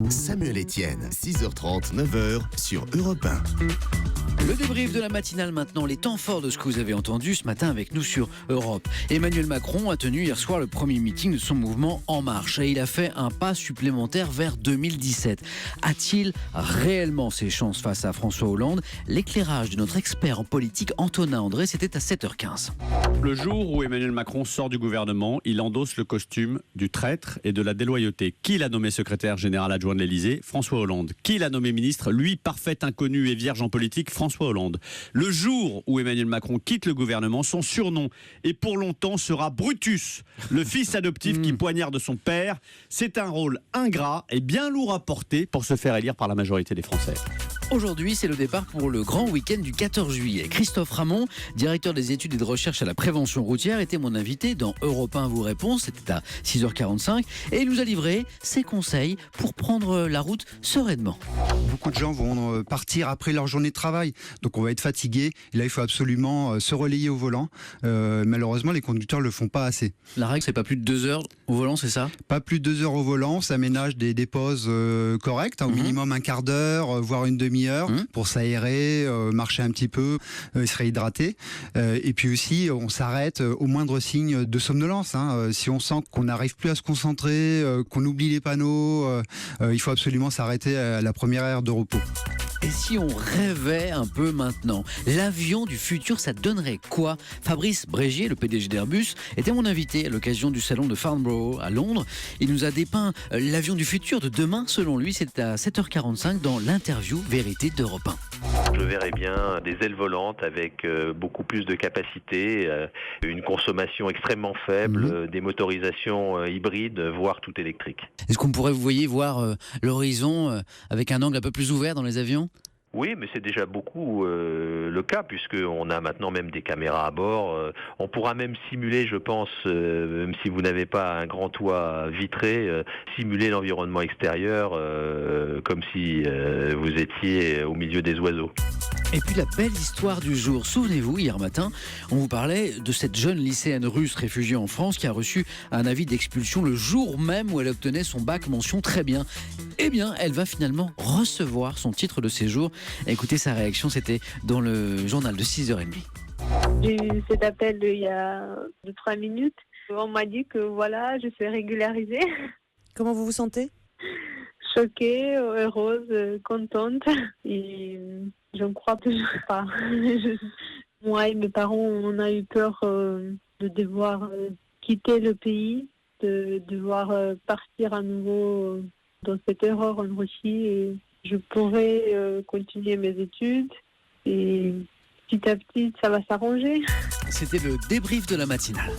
Samuel Etienne, 6h30, 9h sur Europe 1. Le débrief de la matinale maintenant, les temps forts de ce que vous avez entendu ce matin avec nous sur Europe. Emmanuel Macron a tenu hier soir le premier meeting de son mouvement En Marche et il a fait un pas supplémentaire vers 2017. A-t-il réellement ses chances face à François Hollande? L'éclairage de notre expert en politique Antonin André, c'était à 7h15. Le jour où Emmanuel Macron sort du gouvernement, il endosse le costume du traître et de la déloyauté. Qui l'a nommé secrétaire général adjoint de l'Élysée? François Hollande. Qui l'a nommé ministre? Lui, parfait inconnu et vierge en politique, François Hollande. Le jour où Emmanuel Macron quitte le gouvernement, son surnom, et pour longtemps, sera Brutus, le fils adoptif qui poignarde son père. C'est un rôle ingrat et bien lourd à porter pour se faire élire par la majorité des Français. Aujourd'hui, c'est le départ pour le grand week-end du 14 juillet. Christophe Ramon, directeur des études et de recherche à la prévention routière, était mon invité dans Europe 1 vous répond. C'était à 6h45 et il nous a livré ses conseils pour prendre la route sereinement. Beaucoup de gens vont partir après leur journée de travail, donc on va être fatigué. Et là, il faut absolument se relayer au volant. Malheureusement, les conducteurs le font pas assez. La règle, c'est pas plus de 2 heures au volant, c'est ça? Pas plus de 2 heures au volant, ça ménage des pauses correctes, au minimum un quart d'heure, voire une demi-heure, pour s'aérer, marcher un petit peu, se réhydrater. Et puis aussi, on s'arrête au moindre signe de somnolence. Si on sent qu'on n'arrive plus à se concentrer, qu'on oublie les panneaux, il faut absolument s'arrêter à la première heure de repos. Et si on rêvait un peu maintenant, l'avion du futur, ça donnerait quoi? Fabrice Brégier, le PDG d'Airbus, était mon invité à l'occasion du salon de Farnborough à Londres. Il nous a dépeint l'avion du futur de demain, selon lui. C'est à 7h45 dans l'interview Vérité d'Europe 1. Je verrais bien des ailes volantes avec beaucoup plus de capacité, une consommation extrêmement faible, des motorisations hybrides, voire tout électriques. Est-ce qu'on pourrait, vous voyez, voir l'horizon avec un angle un peu plus ouvert dans les avions? Oui, mais c'est déjà beaucoup le cas, puisqu'on a maintenant même des caméras à bord. On pourra même simuler, je pense, même si vous n'avez pas un grand toit vitré, simuler l'environnement extérieur comme si vous étiez au milieu des oiseaux. Et puis la belle histoire du jour. Souvenez-vous, hier matin, on vous parlait de cette jeune lycéenne russe réfugiée en France qui a reçu un avis d'expulsion le jour même où elle obtenait son bac mention très bien. Eh bien, elle va finalement recevoir son titre de séjour. Écoutez sa réaction, c'était dans le journal de 6h30. J'ai eu cet appel il y a 2-3 minutes. On m'a dit que voilà, je suis régularisée. Comment vous vous sentez? Choquée, heureuse, contente. Et je ne crois toujours pas. Moi et mes parents, on a eu peur de devoir quitter le pays, de devoir partir à nouveau dans cette erreur en Russie. Et je pourrais continuer mes études et petit à petit, ça va s'arranger. C'était le débrief de la matinale.